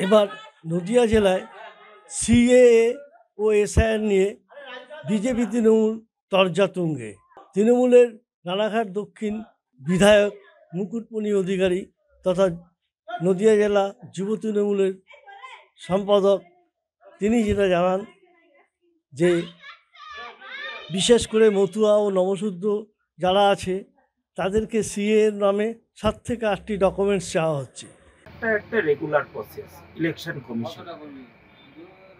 এবার নদিয়া জেলায় সিএএ ও এসআইআর নিয়ে বিজেপি তৃণমূল তরজা তুঙ্গে। তৃণমূলের রানাঘাট দক্ষিণ বিধায়ক মুকুটমণি অধিকারী তথা নদিয়া জেলা যুব তৃণমূলের সম্পাদক তিনি যেটা জানান যে বিশেষ করে মতুয়া ও নবশুদ্ধ যারা আছে তাদেরকে সিএর নামে 7 থেকে 8টি ডকুমেন্টস চাওয়া হচ্ছে। একটা রেগুলার প্রসেস ইলেকশন কমিশন।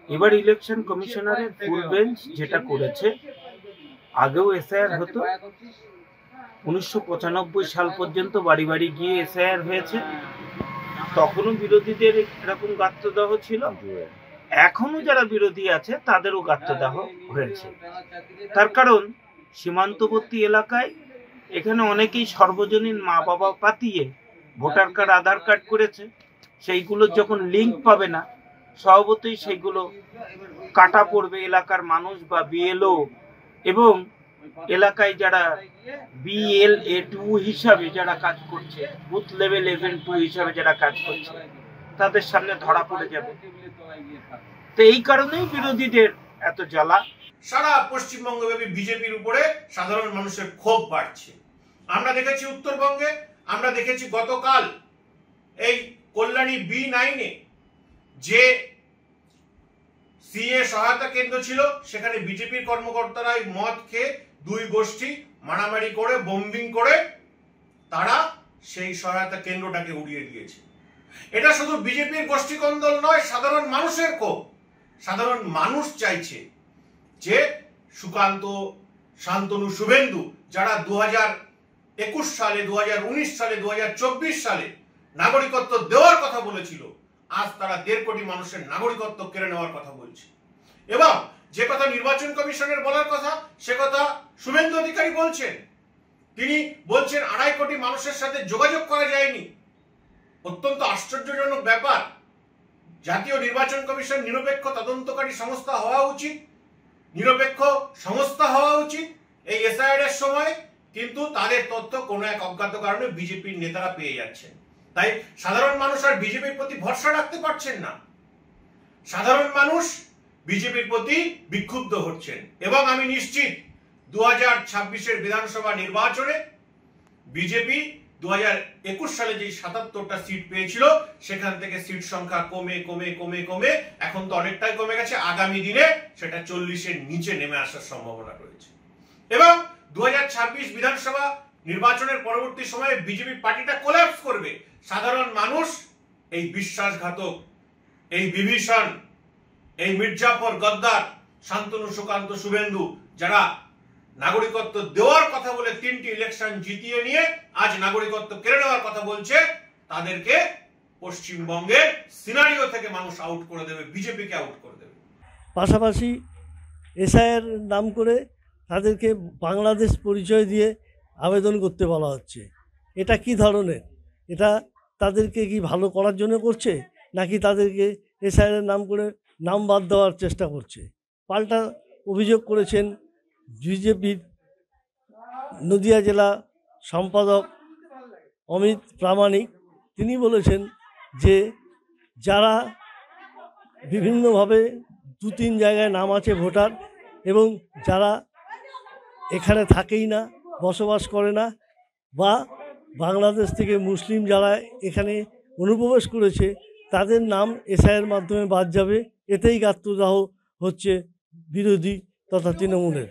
এবার ইলেকশন কমিশনারের ফুল বেঞ্চ যেটা করেছে, আগেও এসআইআর হতো, 1995 সাল পর্যন্ত বাড়ি বাড়ি গিয়ে এসআইআর হয়েছে, তখনও বিরোধীদের এরকম গাত্রদাহ ছিল, এখনো যারা বিরোধী আছে তাদেরও গাত্রদাহ হয়েছে। তার কারণ সীমান্তবর্তী এলাকায় এখানে অনেকেই সর্বজনীন মা বাবা পাতিয়ে ভোটার কার্ড আধার কার্ড করেছে, সেইগুলো যখন লিঙ্ক পাবে না স্বভাবতই সেইগুলো কাটা পড়বে এলাকার মানুষ বা বিএলও এবং এলাকায় যারা BLA2 হিসাবে যারা কাজ করছে, বুথ লেভেল এজেন্ট 2 হিসাবে যারা কাজ করছে, তাদের সামনে ধরা পড়ে যাবে। তো এই কারণেই বিরোধীদের এত জ্বালা। সারা পশ্চিমবঙ্গব্যাপী বিজেপির উপরে সাধারণ মানুষের ক্ষোভ বাড়ছে। আমরা দেখেছি উত্তরবঙ্গে, আমরা দেখেছি গতকাল এই কল্যাণী B9-এ যে সিএ সহায়তা কেন্দ্র ছিল, সেখানে বিজেপির কর্মকর্তারাই মদ খেয়ে 2 গোষ্ঠী মারামারি করে বোম্বিং করে তারা সেই সহায়তা কেন্দ্রটাকে উড়িয়ে দিয়েছে। এটা শুধু বিজেপির গোষ্ঠী কন্দল নয়, সাধারণ মানুষের ক্ষোভ। সাধারণ মানুষ চাইছে যে সুকান্ত, শান্তনু, শুভেন্দু যারা 2021 সালে, 2019 সালে, 2024 সালে নাগরিকত্ব দেওয়ার কথা বলেছিল, আজ তারা 1.5 কোটি মানুষের নাগরিকত্ব কেড়ে নেওয়ার কথা বলছে। এবং যে কথা নির্বাচন কমিশনের বলার কথা, সে কথা শুভেন্দু অধিকারী বলছেন। তিনি বলছেন 2.5 কোটি মানুষের সাথে যোগাযোগ করা যায়নি। অত্যন্ত আশ্চর্যজনক ব্যাপার। জাতীয় নির্বাচন কমিশন নিরপেক্ষ তদন্তকারী সংস্থা হওয়া উচিত, নিরপেক্ষ সংস্থা হওয়া উচিত এই এসআইআর এর সময়, কিন্তু তাদের তথ্য কোনো এক অজ্ঞাত কারণে বিজেপির নেতারা পেয়ে যাচ্ছেন। তাই সাধারণ মানুষ আর বিজেপির প্রতি ভরসা রাখতে পারছেন না। সাধারণ মানুষ বিজেপির প্রতি বিক্ষুব্ধ হচ্ছেন এবং আমি নিশ্চিত 2026-এর বিধানসভা নির্বাচনে বিজেপি 2021 সালে যে 77টা সিট পেয়েছিল, সেখান থেকে সিট সংখ্যা কমে কমে কমে কমে এখন তো অনেকটাই কমে গেছে। আগামী দিনে সেটা 40-এর নিচে নেমে আসার সম্ভাবনা রয়েছে। এবং 2026 বিধানসভা নির্বাচনের পরবর্তী সময়ে বিজেপি পার্টিটা কোল্যাপস করবে। সাধারণ মানুষ এই বিশ্বাসঘাতক, এই বিভীষণ, এই মির্জাফর, গদ্দার, শান্তনু, সুকান্ত, শুভেন্দু যারা নাগরিকত্ব দেওয়ার কথা বলে 3টি ইলেকশন জিতিয়ে নিয়ে আজ নাগরিকত্ব কেড়ে নেওয়ার কথা বলছে, তাদেরকে পশ্চিমবঙ্গের সিনারিও থেকে মানুষ আউট করে দেবে, বিজেপিকে আউট করে দেবে। পাশাপাশি এসআইআর নাম করে তাদেরকে বাংলাদেশ পরিচয় দিয়ে আবেদন করতে বলা হচ্ছে। এটা কি ধরনের? এটা তাদেরকে কি ভালো করার জন্য করছে, নাকি তাদেরকে এসআইআর নাম করে নাম বাদ দেওয়ার চেষ্টা করছে? পাল্টা অভিযোগ করেছেন বিজেপির নদিয়া জেলা সম্পাদক অমিত প্রামাণিক। তিনি বলেছেন যে যারা বিভিন্নভাবে 2-3 জায়গায় নাম আছে ভোটার, এবং যারা এখানে থাকেই না, বসবাস করে না, বা বাংলাদেশ থেকে মুসলিম যারা এখানে অনুপ্রবেশ করেছে, তাদের নাম এসআইয়ের মাধ্যমে বাদ যাবে। এতেই গাত্রদাহ হচ্ছে বিরোধী তথা তৃণমূলের।